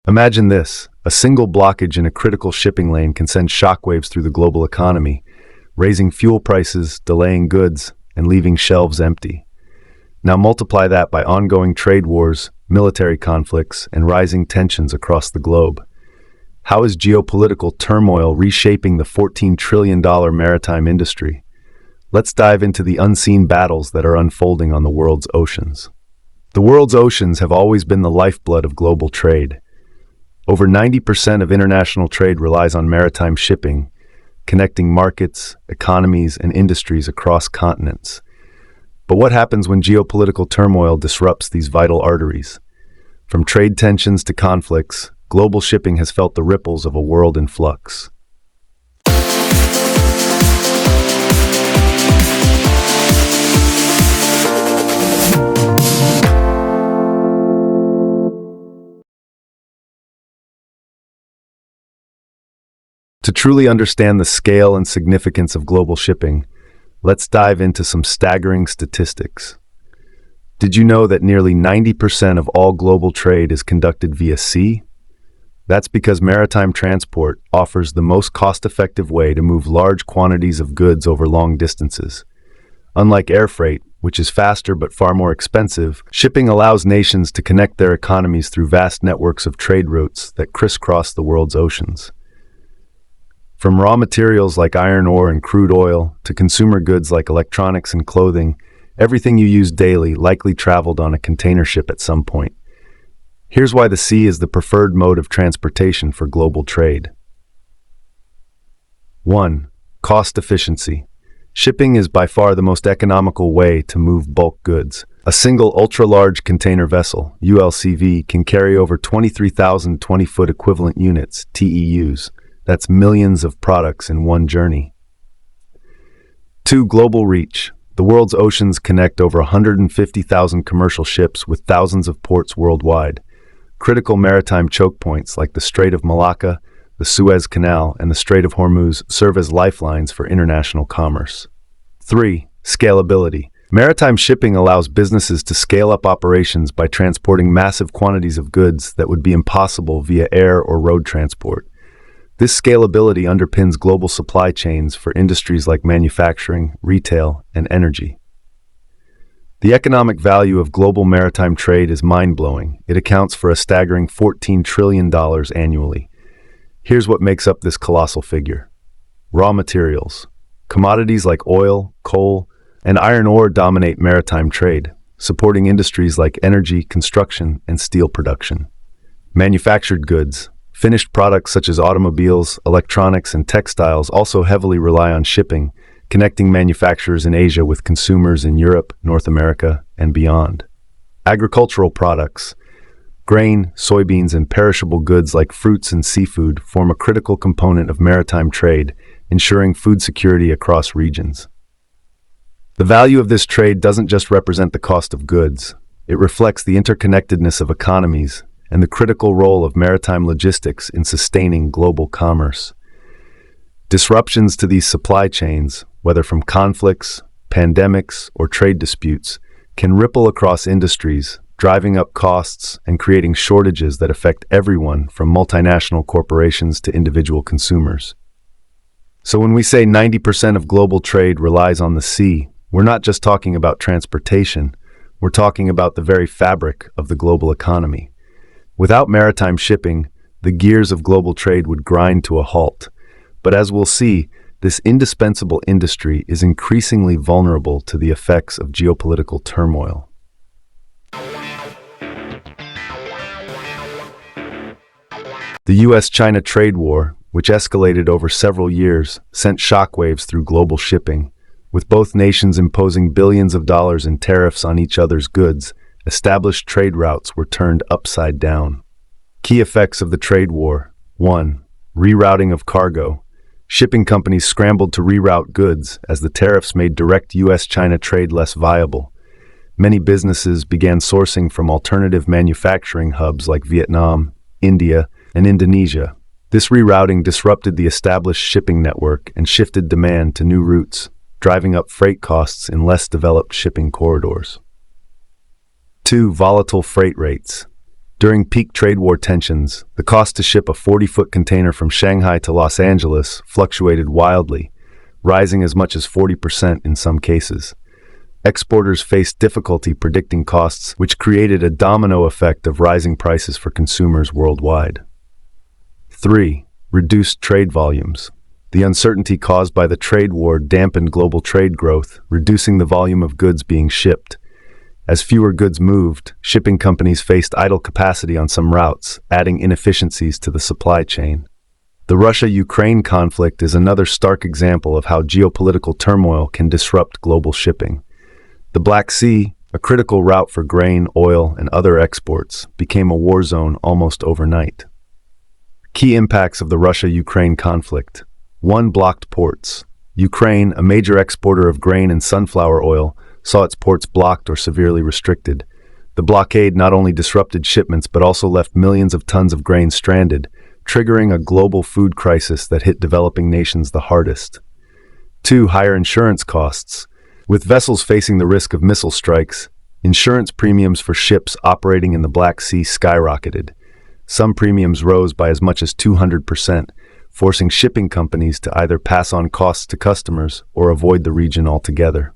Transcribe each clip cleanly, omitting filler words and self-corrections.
Imagine this: a single blockage in a critical shipping lane can send shockwaves through the global economy, raising fuel prices, delaying goods, and leaving shelves empty. Now multiply that by ongoing trade wars, military conflicts, and rising tensions across the globe. How is geopolitical turmoil reshaping the $14 trillion maritime industry? Let's dive into the unseen battles that are unfolding on the world's oceans. The world's oceans have always been the lifeblood of global trade. Over 90% of international trade relies on maritime shipping, connecting markets, economies, and industries across continents. But what happens when geopolitical turmoil disrupts these vital arteries? From trade tensions to conflicts, global shipping has felt the ripples of a world in flux. To truly understand the scale and significance of global shipping, let's dive into some staggering statistics. Did you know that nearly 90% of all global trade is conducted via sea? That's because maritime transport offers the most cost-effective way to move large quantities of goods over long distances. Unlike air freight, which is faster but far more expensive, shipping allows nations to connect their economies through vast networks of trade routes that crisscross the world's oceans. From raw materials like iron ore and crude oil to consumer goods like electronics and clothing, everything you use daily likely traveled on a container ship at some point. Here's why the sea is the preferred mode of transportation for global trade. 1. Cost efficiency. Shipping is by far the most economical way to move bulk goods. A single ultra-large container vessel, ULCV, can carry over 23,000 20-foot equivalent units, TEUs. That's millions of products in one journey. 2. Global reach. The world's oceans connect over 150,000 commercial ships with thousands of ports worldwide. Critical maritime choke points like the Strait of Malacca, the Suez Canal, and the Strait of Hormuz serve as lifelines for international commerce. 3. Scalability. Maritime shipping allows businesses to scale up operations by transporting massive quantities of goods that would be impossible via air or road transport. This scalability underpins global supply chains for industries like manufacturing, retail, and energy. The economic value of global maritime trade is mind-blowing. It accounts for a staggering $14 trillion annually. Here's what makes up this colossal figure. Raw materials. Commodities like oil, coal, and iron ore dominate maritime trade, supporting industries like energy, construction, and steel production. Manufactured goods. Finished products such as automobiles, electronics, and textiles also heavily rely on shipping, connecting manufacturers in Asia with consumers in Europe, North America, and beyond. Agricultural products. Grain, soybeans, and perishable goods like fruits and seafood form a critical component of maritime trade, ensuring food security across regions. The value of this trade doesn't just represent the cost of goods. It reflects the interconnectedness of economies and the critical role of maritime logistics in sustaining global commerce. Disruptions to these supply chains, whether from conflicts, pandemics, or trade disputes, can ripple across industries, driving up costs and creating shortages that affect everyone from multinational corporations to individual consumers. So when we say 90% of global trade relies on the sea, we're not just talking about transportation, we're talking about the very fabric of the global economy. Without maritime shipping, the gears of global trade would grind to a halt. But as we'll see, this indispensable industry is increasingly vulnerable to the effects of geopolitical turmoil. The US-China trade war, which escalated over several years, sent shockwaves through global shipping, with both nations imposing billions of dollars in tariffs on each other's goods. Established trade routes were turned upside down. Key effects of the trade war. 1. Rerouting of cargo. Shipping companies scrambled to reroute goods as the tariffs made direct US-China trade less viable. Many businesses began sourcing from alternative manufacturing hubs like Vietnam, India, and Indonesia. This rerouting disrupted the established shipping network and shifted demand to new routes, driving up freight costs in less developed shipping corridors. 2. Volatile freight rates. During peak trade war tensions, the cost to ship a 40-foot container from Shanghai to Los Angeles fluctuated wildly, rising as much as 40% in some cases. Exporters faced difficulty predicting costs, which created a domino effect of rising prices for consumers worldwide. 3. Reduced trade volumes. The uncertainty caused by the trade war dampened global trade growth, reducing the volume of goods being shipped. As fewer goods moved, shipping companies faced idle capacity on some routes, adding inefficiencies to the supply chain. The Russia-Ukraine conflict is another stark example of how geopolitical turmoil can disrupt global shipping. The Black Sea, a critical route for grain, oil, and other exports, became a war zone almost overnight. Key impacts of the Russia-Ukraine conflict. 1. Blocked ports. Ukraine, a major exporter of grain and sunflower oil, saw its ports blocked or severely restricted. The blockade not only disrupted shipments but also left millions of tons of grain stranded, triggering a global food crisis that hit developing nations the hardest. 2. Higher insurance costs. With vessels facing the risk of missile strikes, insurance premiums for ships operating in the Black Sea skyrocketed. Some premiums rose by as much as 200%, forcing shipping companies to either pass on costs to customers or avoid the region altogether.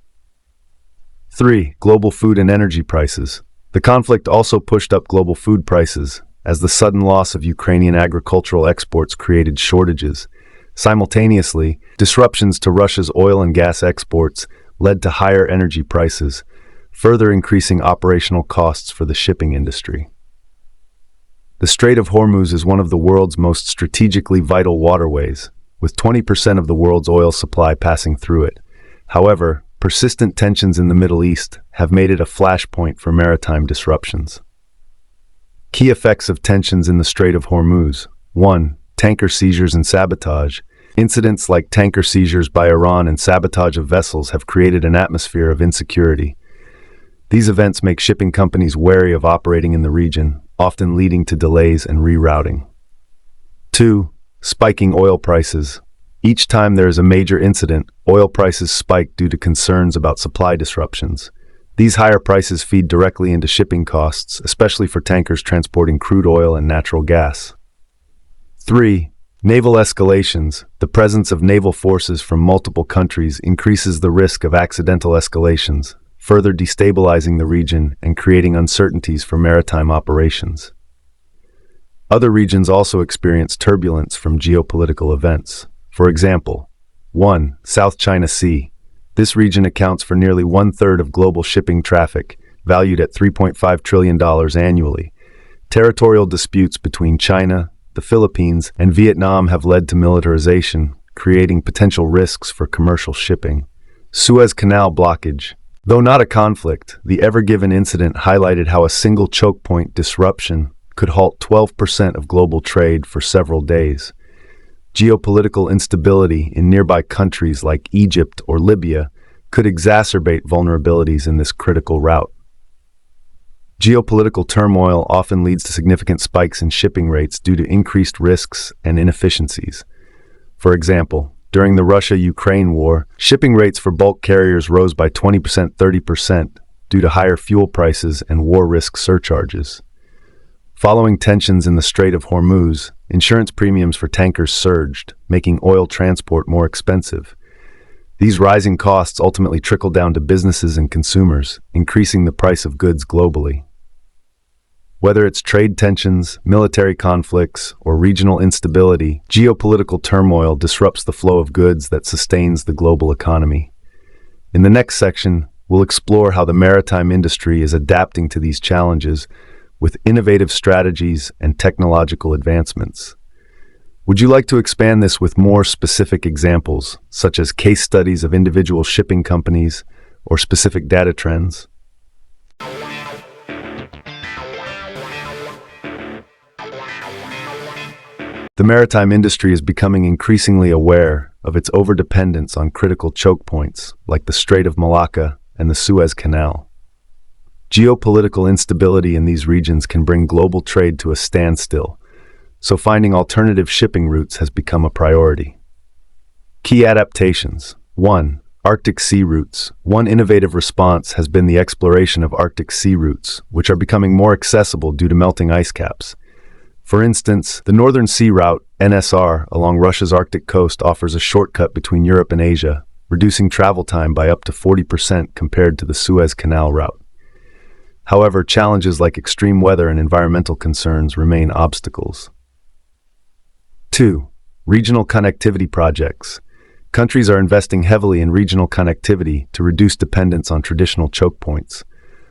3. Global food and energy prices. The conflict also pushed up global food prices, as the sudden loss of Ukrainian agricultural exports created shortages. Simultaneously, disruptions to Russia's oil and gas exports led to higher energy prices, further increasing operational costs for the shipping industry. The Strait of Hormuz is one of the world's most strategically vital waterways, with 20% of the world's oil supply passing through it. However, persistent tensions in the Middle East have made it a flashpoint for maritime disruptions. Key effects of tensions in the Strait of Hormuz. 1. Tanker seizures and sabotage. Incidents like tanker seizures by Iran and sabotage of vessels have created an atmosphere of insecurity. These events make shipping companies wary of operating in the region, often leading to delays and rerouting. 2. Spiking oil prices. Each time there is a major incident, oil prices spike due to concerns about supply disruptions. These higher prices feed directly into shipping costs, especially for tankers transporting crude oil and natural gas. 3. Naval escalations. The presence of naval forces from multiple countries increases the risk of accidental escalations, further destabilizing the region and creating uncertainties for maritime operations. Other regions also experience turbulence from geopolitical events. For example, 1. South China Sea. This region accounts for nearly one-third of global shipping traffic, valued at $3.5 trillion annually. Territorial disputes between China, the Philippines, and Vietnam have led to militarization, creating potential risks for commercial shipping. Suez Canal blockage. Though not a conflict, the Ever Given incident highlighted how a single choke point disruption could halt 12% of global trade for several days. Geopolitical instability in nearby countries like Egypt or Libya could exacerbate vulnerabilities in this critical route. Geopolitical turmoil often leads to significant spikes in shipping rates due to increased risks and inefficiencies. For example, during the Russia-Ukraine war, shipping rates for bulk carriers rose by 20%–30% due to higher fuel prices and war risk surcharges. Following tensions in the Strait of Hormuz, insurance premiums for tankers surged, making oil transport more expensive. These rising costs ultimately trickled down to businesses and consumers, increasing the price of goods globally. Whether it's trade tensions, military conflicts, or regional instability, geopolitical turmoil disrupts the flow of goods that sustains the global economy. In the next section, we'll explore how the maritime industry is adapting to these challenges with innovative strategies and technological advancements. Would you like to expand this with more specific examples, such as case studies of individual shipping companies or specific data trends? The maritime industry is becoming increasingly aware of its overdependence on critical choke points like the Strait of Malacca and the Suez Canal. Geopolitical instability in these regions can bring global trade to a standstill, so finding alternative shipping routes has become a priority. Key adaptations. 1. Arctic sea routes. One innovative response has been the exploration of Arctic sea routes, which are becoming more accessible due to melting ice caps. For instance, the Northern Sea Route, NSR, along Russia's Arctic coast offers a shortcut between Europe and Asia, reducing travel time by up to 40% compared to the Suez Canal route. However, challenges like extreme weather and environmental concerns remain obstacles. 2. Regional connectivity projects. Countries are investing heavily in regional connectivity to reduce dependence on traditional choke points.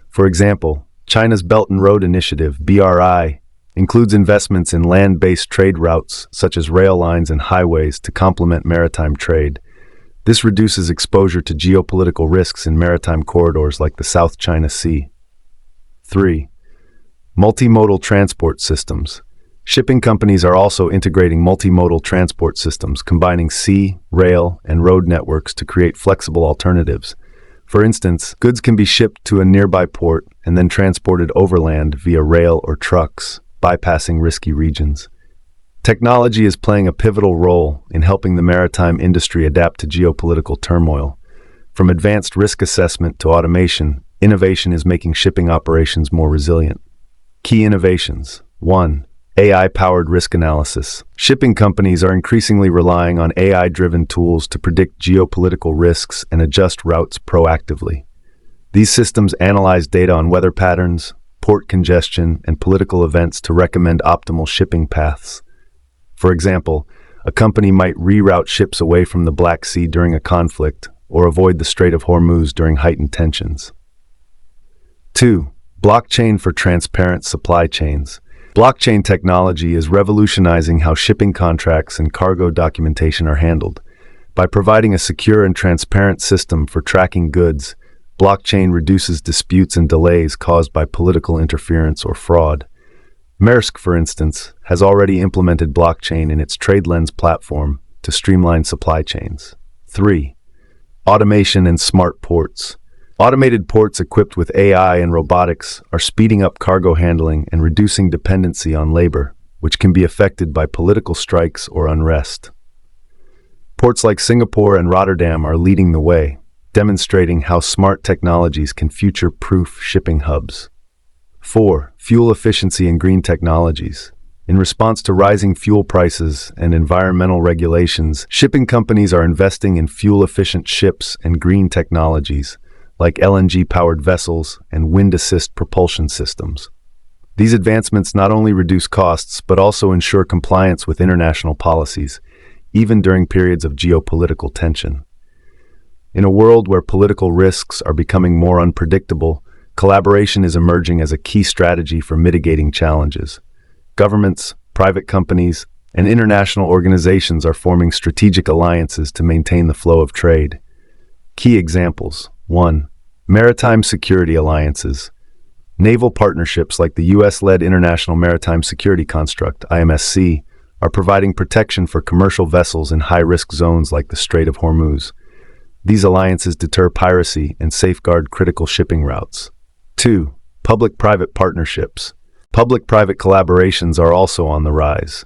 For example, China's Belt and Road Initiative, BRI, includes investments in land-based trade routes such as rail lines and highways to complement maritime trade. This reduces exposure to geopolitical risks in maritime corridors like the South China Sea. 3. Multimodal transport systems. Shipping companies are also integrating multimodal transport systems, combining sea, rail, and road networks to create flexible alternatives. For instance, goods can be shipped to a nearby port and then transported overland via rail or trucks, bypassing risky regions. Technology is playing a pivotal role in helping the maritime industry adapt to geopolitical turmoil. From advanced risk assessment to automation, innovation is making shipping operations more resilient. Key innovations. 1. AI-powered risk analysis. Shipping companies are increasingly relying on AI-driven tools to predict geopolitical risks and adjust routes proactively. These systems analyze data on weather patterns, port congestion, and political events to recommend optimal shipping paths. For example, a company might reroute ships away from the Black Sea during a conflict or avoid the Strait of Hormuz during heightened tensions. 2. Blockchain for transparent supply chains. Blockchain technology is revolutionizing how shipping contracts and cargo documentation are handled. By providing a secure and transparent system for tracking goods, blockchain reduces disputes and delays caused by political interference or fraud. Maersk, for instance, has already implemented blockchain in its TradeLens platform to streamline supply chains. 3. Automation and smart ports. Automated ports equipped with AI and robotics are speeding up cargo handling and reducing dependency on labor, which can be affected by political strikes or unrest. Ports like Singapore and Rotterdam are leading the way, demonstrating how smart technologies can future-proof shipping hubs. 4. Fuel efficiency and green technologies. In response to rising fuel prices and environmental regulations, shipping companies are investing in fuel-efficient ships and green technologies, like LNG-powered vessels and wind-assist propulsion systems. These advancements not only reduce costs, but also ensure compliance with international policies, even during periods of geopolitical tension. In a world where political risks are becoming more unpredictable, collaboration is emerging as a key strategy for mitigating challenges. Governments, private companies, and international organizations are forming strategic alliances to maintain the flow of trade. Key examples. 1. Maritime security alliances. Naval partnerships like the U.S.-led International Maritime Security Construct, IMSC, are providing protection for commercial vessels in high-risk zones like the Strait of Hormuz. These alliances deter piracy and safeguard critical shipping routes. 2. Public-private partnerships. Public-private collaborations are also on the rise.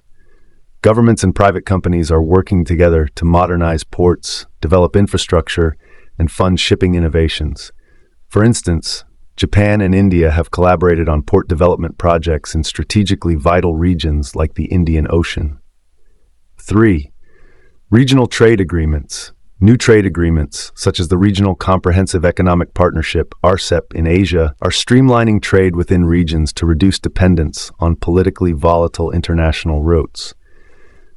Governments and private companies are working together to modernize ports, develop infrastructure, and fund shipping innovations. For instance, Japan and India have collaborated on port development projects in strategically vital regions like the Indian Ocean. 3. Regional trade agreements. New trade agreements, such as the Regional Comprehensive Economic Partnership, RCEP, in Asia, are streamlining trade within regions to reduce dependence on politically volatile international routes.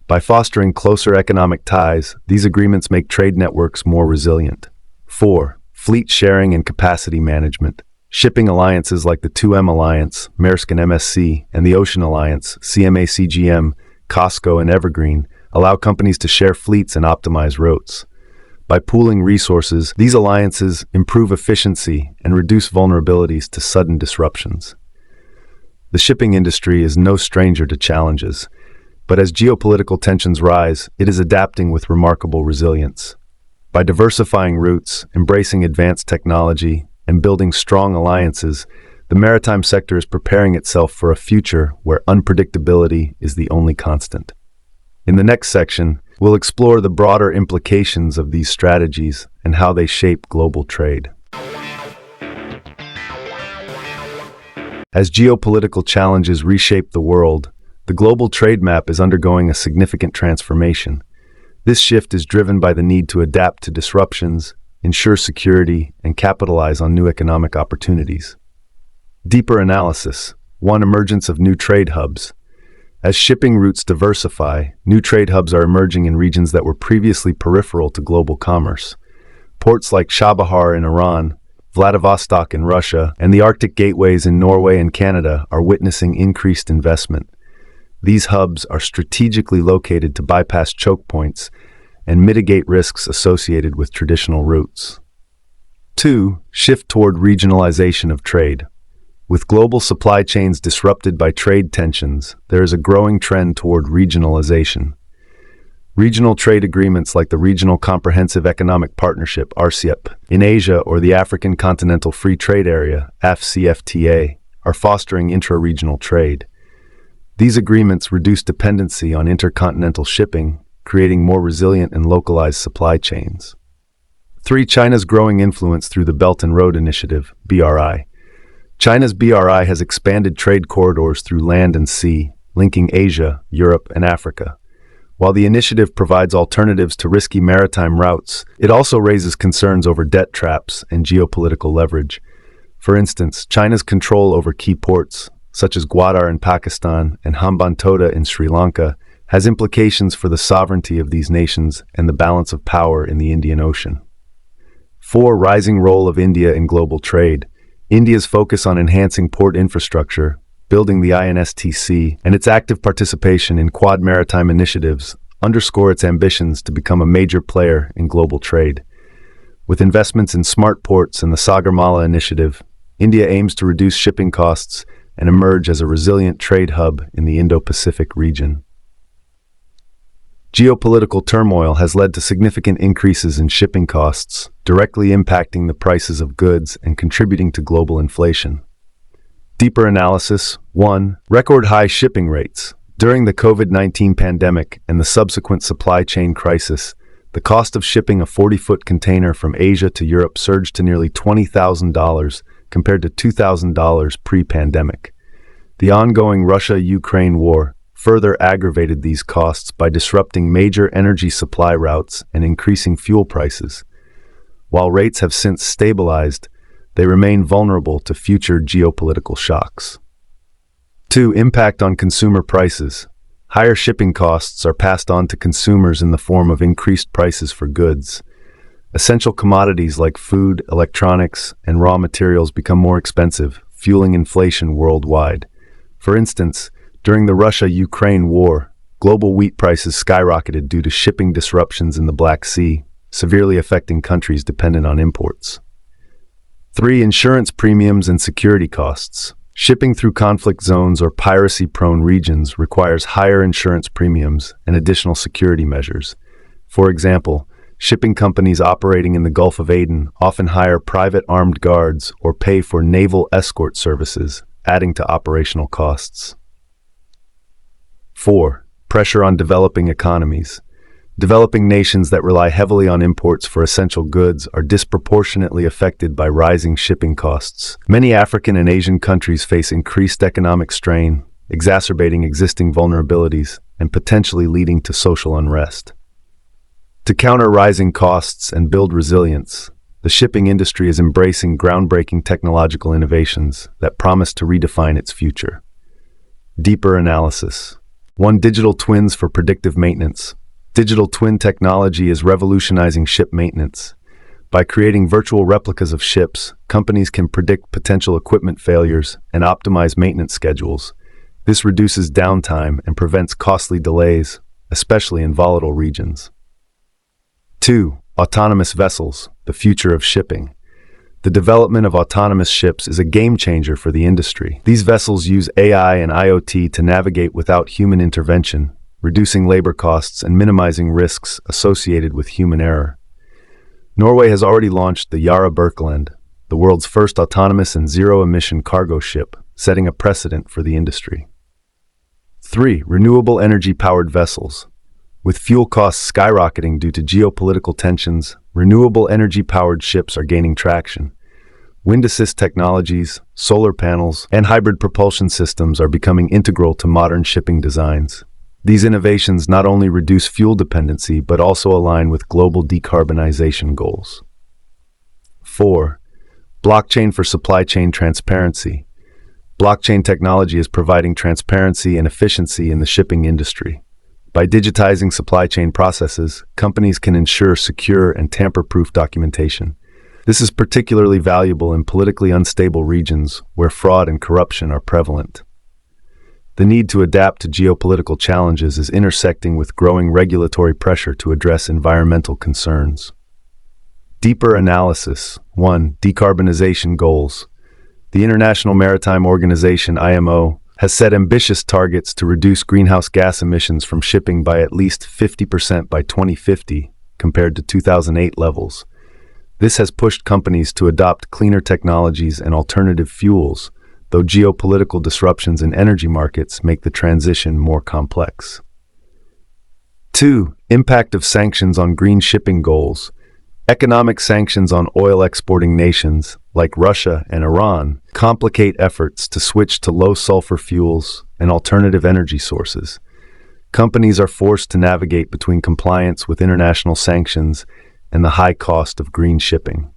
By fostering closer economic ties, these agreements make trade networks more resilient. 4. Fleet sharing and capacity management. Shipping alliances like the 2M Alliance, Maersk and MSC, and the Ocean Alliance, CMA-CGM, COSCO, and Evergreen, allow companies to share fleets and optimize routes. By pooling resources, these alliances improve efficiency and reduce vulnerabilities to sudden disruptions. The shipping industry is no stranger to challenges, but as geopolitical tensions rise, it is adapting with remarkable resilience. By diversifying routes, embracing advanced technology, and building strong alliances, the maritime sector is preparing itself for a future where unpredictability is the only constant. In the next section, We'll explore the broader implications of these strategies and how they shape global trade. As geopolitical challenges reshape the world, the global trade map is undergoing a significant transformation. This shift is driven by the need to adapt to disruptions, ensure security, and capitalize on new economic opportunities. Deeper analysis. 1. Emergence of new trade hubs. As shipping routes diversify, new trade hubs are emerging in regions that were previously peripheral to global commerce. Ports like Chabahar in Iran, Vladivostok in Russia, and the Arctic gateways in Norway and Canada are witnessing increased investment. These hubs are strategically located to bypass choke points and mitigate risks associated with traditional routes. 2. Shift toward regionalization of trade. With global supply chains disrupted by trade tensions, there is a growing trend toward regionalization. Regional trade agreements like the Regional Comprehensive Economic Partnership (RCEP) in Asia or the African Continental Free Trade Area (AFCFTA) are fostering intra-regional trade. These agreements reduce dependency on intercontinental shipping, creating more resilient and localized supply chains. 3. China's growing influence through the Belt and Road Initiative (BRI). China's BRI has expanded trade corridors through land and sea, linking Asia, Europe, and Africa. While the initiative provides alternatives to risky maritime routes, it also raises concerns over debt traps and geopolitical leverage. For instance, China's control over key ports, such as Gwadar in Pakistan and Hambantota in Sri Lanka, has implications for the sovereignty of these nations and the balance of power in the Indian Ocean. 4. Rising role of India in global trade. India's focus on enhancing port infrastructure, building the INSTC, and its active participation in Quad maritime initiatives underscore its ambitions to become a major player in global trade. With investments in smart ports and the Sagarmala initiative, India aims to reduce shipping costs and emerge as a resilient trade hub in the Indo-Pacific region. Geopolitical turmoil has led to significant increases in shipping costs, directly impacting the prices of goods and contributing to global inflation. Deeper analysis. 1. Record high shipping rates. During the COVID-19 pandemic and the subsequent supply chain crisis, the cost of shipping a 40-foot container from Asia to Europe surged to nearly $20,000 compared to $2,000 pre-pandemic. The ongoing Russia-Ukraine war further aggravated these costs by disrupting major energy supply routes and increasing fuel prices. While rates have since stabilized, they remain vulnerable to future geopolitical shocks. 2. Impact on consumer prices. Higher shipping costs are passed on to consumers in the form of increased prices for goods. Essential commodities like food, electronics, and raw materials become more expensive, fueling inflation worldwide. For instance, during the Russia-Ukraine war, global wheat prices skyrocketed due to shipping disruptions in the Black Sea, severely affecting countries dependent on imports. 3. Insurance premiums and security costs. Shipping through conflict zones or piracy-prone regions requires higher insurance premiums and additional security measures. For example, shipping companies operating in the Gulf of Aden often hire private armed guards or pay for naval escort services, adding to operational costs. 4. Pressure on developing economies. Developing nations that rely heavily on imports for essential goods are disproportionately affected by rising shipping costs. Many African and Asian countries face increased economic strain, exacerbating existing vulnerabilities and potentially leading to social unrest. To counter rising costs and build resilience, the shipping industry is embracing groundbreaking technological innovations that promise to redefine its future. Deeper analysis. 1. Digital twins for predictive maintenance. Digital twin technology is revolutionizing ship maintenance. By creating virtual replicas of ships, companies can predict potential equipment failures and optimize maintenance schedules. This reduces downtime and prevents costly delays, especially in volatile regions. 2. Autonomous vessels, the future of shipping. The development of autonomous ships is a game-changer for the industry. These vessels use AI and IoT to navigate without human intervention, reducing labor costs and minimizing risks associated with human error. Norway has already launched the Yara Birkeland, the world's first autonomous and zero-emission cargo ship, setting a precedent for the industry. 3. Renewable energy-powered vessels. With fuel costs skyrocketing due to geopolitical tensions, renewable energy-powered ships are gaining traction. Wind assist technologies, solar panels, and hybrid propulsion systems are becoming integral to modern shipping designs. These innovations not only reduce fuel dependency but also align with global decarbonization goals. 4. Blockchain for supply chain transparency. Blockchain technology is providing transparency and efficiency in the shipping industry. By digitizing supply chain processes, companies can ensure secure and tamper-proof documentation. This is particularly valuable in politically unstable regions where fraud and corruption are prevalent. The need to adapt to geopolitical challenges is intersecting with growing regulatory pressure to address environmental concerns. Deeper analysis. 1. Decarbonization goals. The International Maritime Organization, IMO, has set ambitious targets to reduce greenhouse gas emissions from shipping by at least 50% by 2050 compared to 2008 levels. This has pushed companies to adopt cleaner technologies and alternative fuels, though geopolitical disruptions in energy markets make the transition more complex. 2. Impact of sanctions on green shipping goals. Economic sanctions on oil-exporting nations, like Russia and Iran, complicate efforts to switch to low-sulfur fuels and alternative energy sources. Companies are forced to navigate between compliance with international sanctions and the high cost of green shipping.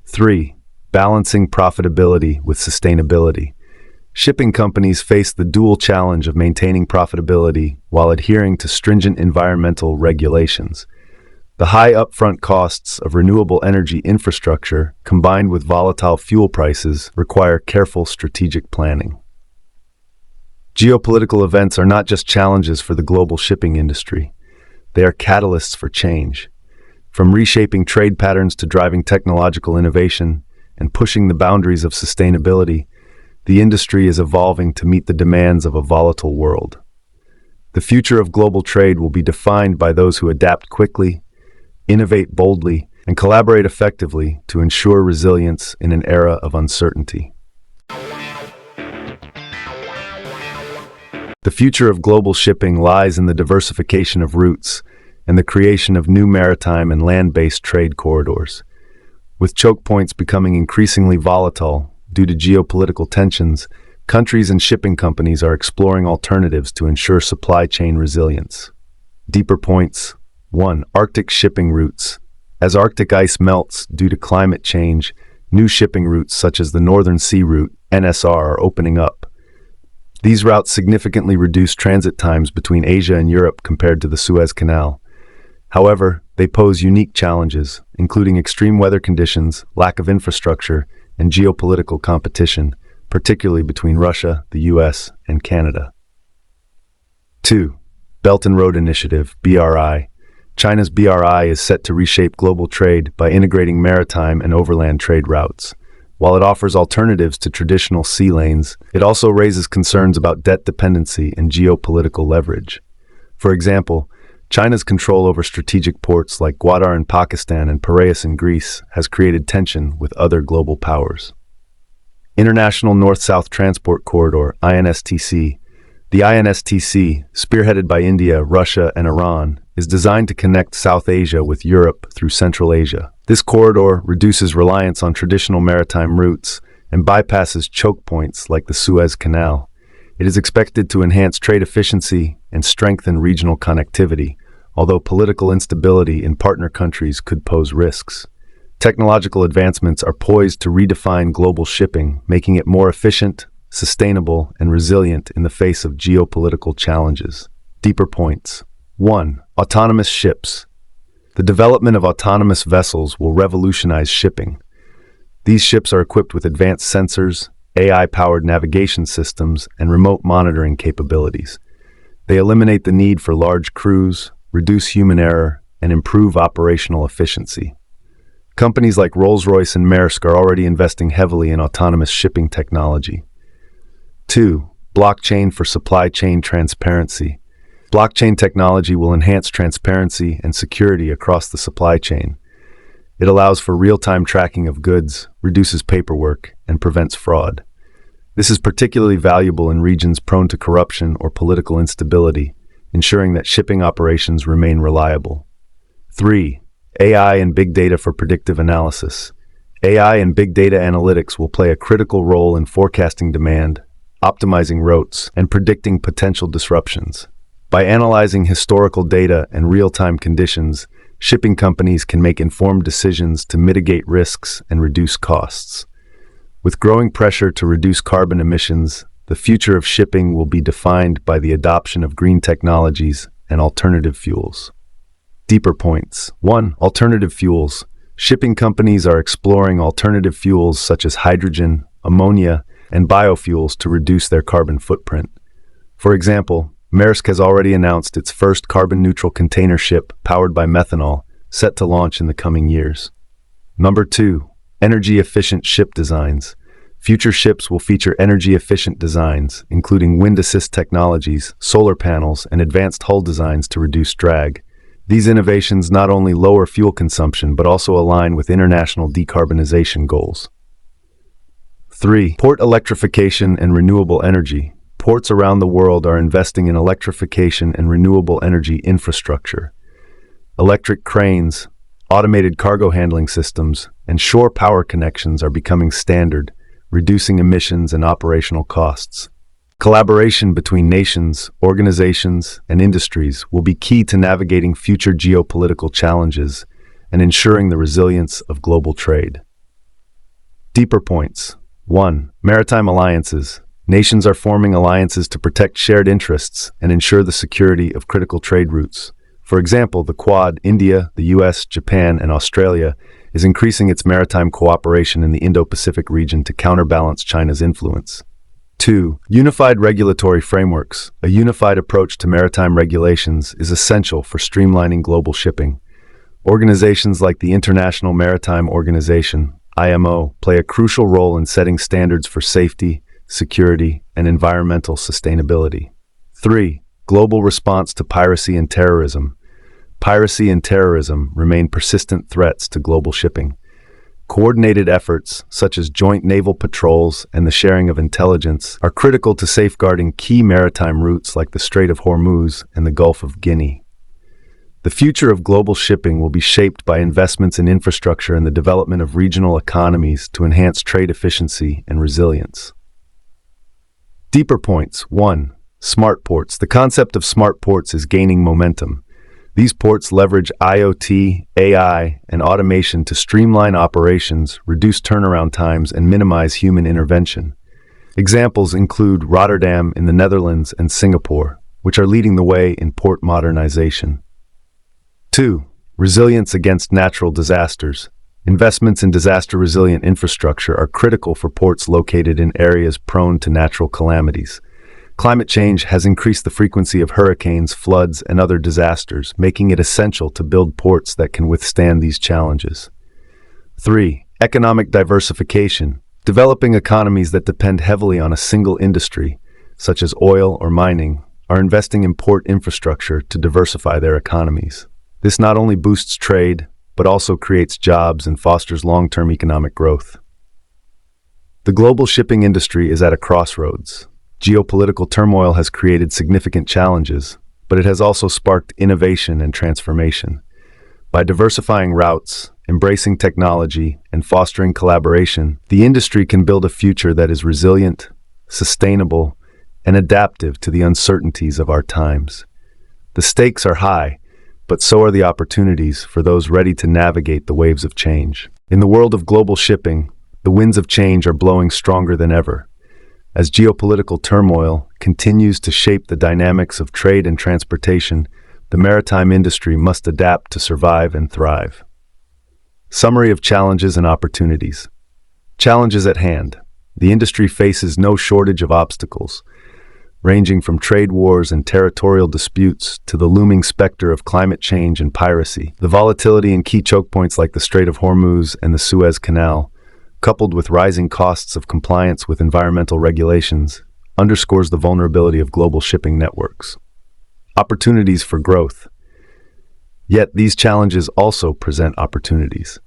3. Balancing profitability with sustainability. Shipping companies face the dual challenge of maintaining profitability while adhering to stringent environmental regulations. The high upfront costs of renewable energy infrastructure, combined with volatile fuel prices, require careful strategic planning. Geopolitical events are not just challenges for the global shipping industry. They are catalysts for change. From reshaping trade patterns to driving technological innovation and pushing the boundaries of sustainability, the industry is evolving to meet the demands of a volatile world. The future of global trade will be defined by those who adapt quickly, innovate boldly, and collaborate effectively to ensure resilience in an era of uncertainty. The future of global shipping lies in the diversification of routes and the creation of new maritime and land-based trade corridors. With choke points becoming increasingly volatile due to geopolitical tensions, countries and shipping companies are exploring alternatives to ensure supply chain resilience. Deeper points. 1. Arctic shipping routes. As Arctic ice melts due to climate change, new shipping routes such as the Northern Sea Route, NSR, are opening up. These routes significantly reduce transit times between Asia and Europe compared to the Suez Canal. However, they pose unique challenges, including extreme weather conditions, lack of infrastructure, and geopolitical competition, particularly between Russia, the US, and Canada. 2. Belt and Road Initiative, BRI. China's BRI is set to reshape global trade by integrating maritime and overland trade routes. While it offers alternatives to traditional sea lanes, it also raises concerns about debt dependency and geopolitical leverage. For example, China's control over strategic ports like Gwadar in Pakistan and Piraeus in Greece has created tension with other global powers. International North-South Transport Corridor, INSTC. The INSTC, spearheaded by India, Russia, and Iran, is designed to connect South Asia with Europe through Central Asia. This corridor reduces reliance on traditional maritime routes and bypasses choke points like the Suez Canal. It is expected to enhance trade efficiency and strengthen regional connectivity, although political instability in partner countries could pose risks. Technological advancements are poised to redefine global shipping, making it more efficient, sustainable, and resilient in the face of geopolitical challenges. Deeper points. 1. Autonomous ships. The development of autonomous vessels will revolutionize shipping. These ships are equipped with advanced sensors, AI-powered navigation systems, and remote monitoring capabilities. They eliminate the need for large crews, reduce human error, and improve operational efficiency. Companies like Rolls-Royce and Maersk are already investing heavily in autonomous shipping technology. 2. Blockchain for supply chain transparency. Blockchain technology will enhance transparency and security across the supply chain. It allows for real-time tracking of goods, reduces paperwork, and prevents fraud. This is particularly valuable in regions prone to corruption or political instability, ensuring that shipping operations remain reliable. 3. AI and big data for predictive analysis. AI and big data analytics will play a critical role in forecasting demand, optimizing routes, and predicting potential disruptions. By analyzing historical data and real-time conditions, shipping companies can make informed decisions to mitigate risks and reduce costs. With growing pressure to reduce carbon emissions, the future of shipping will be defined by the adoption of green technologies and alternative fuels. Deeper points. 1. Alternative fuels. Shipping companies are exploring alternative fuels such as hydrogen, ammonia, and biofuels to reduce their carbon footprint. For example, Maersk has already announced its first carbon-neutral container ship powered by methanol, set to launch in the coming years. Number 2. Energy-efficient ship designs. Future ships will feature energy-efficient designs, including wind-assist technologies, solar panels, and advanced hull designs to reduce drag. These innovations not only lower fuel consumption but also align with international decarbonization goals. 3. Port electrification and renewable energy. Ports around the world are investing in electrification and renewable energy infrastructure. Electric cranes, automated cargo handling systems, and shore power connections are becoming standard, reducing emissions and operational costs. Collaboration between nations, organizations, and industries will be key to navigating future geopolitical challenges and ensuring the resilience of global trade. Deeper points. 1. Maritime alliances. Nations are forming alliances to protect shared interests and ensure the security of critical trade routes. For example, the Quad, India, the US, Japan, and Australia, is increasing its maritime cooperation in the Indo-Pacific region to counterbalance China's influence. 2. Unified regulatory frameworks. A unified approach to maritime regulations is essential for streamlining global shipping. Organizations like the International Maritime Organization, IMO, play a crucial role in setting standards for safety, security, and environmental sustainability. 3. Global response to piracy and terrorism. Piracy and terrorism remain persistent threats to global shipping. Coordinated efforts, such as joint naval patrols and the sharing of intelligence, are critical to safeguarding key maritime routes like the Strait of Hormuz and the Gulf of Guinea. The future of global shipping will be shaped by investments in infrastructure and the development of regional economies to enhance trade efficiency and resilience. Deeper points. 1. Smart ports. The concept of smart ports is gaining momentum. These ports leverage IoT, AI, and automation to streamline operations, reduce turnaround times, and minimize human intervention. Examples include Rotterdam in the Netherlands and Singapore, which are leading the way in port modernization. 2. Resilience against natural disasters. Investments in disaster-resilient infrastructure are critical for ports located in areas prone to natural calamities. Climate change has increased the frequency of hurricanes, floods, and other disasters, making it essential to build ports that can withstand these challenges. 3. Economic diversification. Developing economies that depend heavily on a single industry, such as oil or mining, are investing in port infrastructure to diversify their economies. This not only boosts trade, but also creates jobs and fosters long-term economic growth. The global shipping industry is at a crossroads. Geopolitical turmoil has created significant challenges, but it has also sparked innovation and transformation. By diversifying routes, embracing technology, and fostering collaboration, the industry can build a future that is resilient, sustainable, and adaptive to the uncertainties of our times. The stakes are high, but so are the opportunities for those ready to navigate the waves of change. In the world of global shipping, the winds of change are blowing stronger than ever. As geopolitical turmoil continues to shape the dynamics of trade and transportation, the maritime industry must adapt to survive and thrive. Summary of challenges and opportunities. Challenges at hand. The industry faces no shortage of obstacles, ranging from trade wars and territorial disputes to the looming specter of climate change and piracy. The volatility in key choke points like the Strait of Hormuz and the Suez Canal, coupled with rising costs of compliance with environmental regulations, underscores the vulnerability of global shipping networks. Opportunities for growth. Yet these challenges also present opportunities.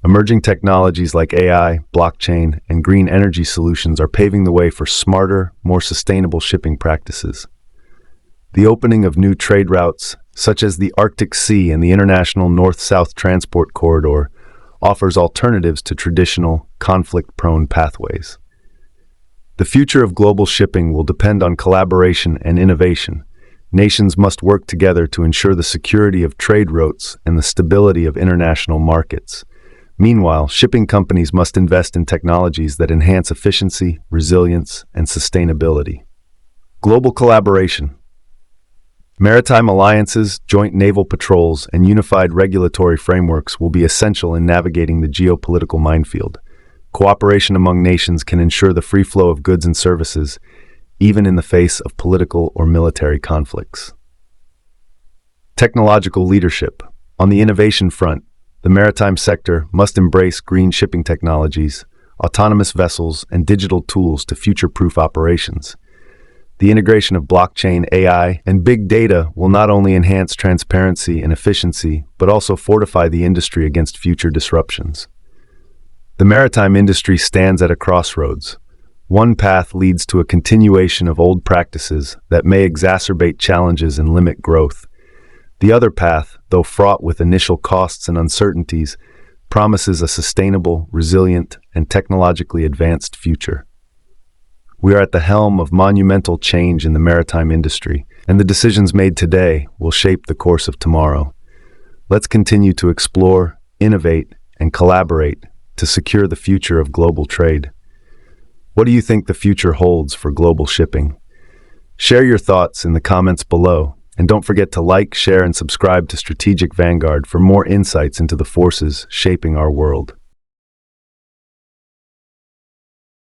Emerging technologies like AI, blockchain, and green energy solutions are paving the way for smarter, more sustainable shipping practices. The opening of new trade routes, such as the Arctic Sea and the International North-South Transport Corridor, offers alternatives to traditional, conflict-prone pathways. The future of global shipping will depend on collaboration and innovation. Nations must work together to ensure the security of trade routes and the stability of international markets. Meanwhile, shipping companies must invest in technologies that enhance efficiency, resilience, and sustainability. Global collaboration. Maritime alliances, joint naval patrols, and unified regulatory frameworks will be essential in navigating the geopolitical minefield. Cooperation among nations can ensure the free flow of goods and services, even in the face of political or military conflicts. Technological leadership. On the innovation front, the maritime sector must embrace green shipping technologies, autonomous vessels, and digital tools to future-proof operations. The integration of blockchain, AI, and big data will not only enhance transparency and efficiency, but also fortify the industry against future disruptions. The maritime industry stands at a crossroads. One path leads to a continuation of old practices that may exacerbate challenges and limit growth. The other path, though fraught with initial costs and uncertainties, promises a sustainable, resilient, and technologically advanced future. We are at the helm of monumental change in the maritime industry, and the decisions made today will shape the course of tomorrow. Let's continue to explore, innovate, and collaborate to secure the future of global trade. What do you think the future holds for global shipping? Share your thoughts in the comments below, and don't forget to like, share, and subscribe to Strategic Vanguard for more insights into the forces shaping our world.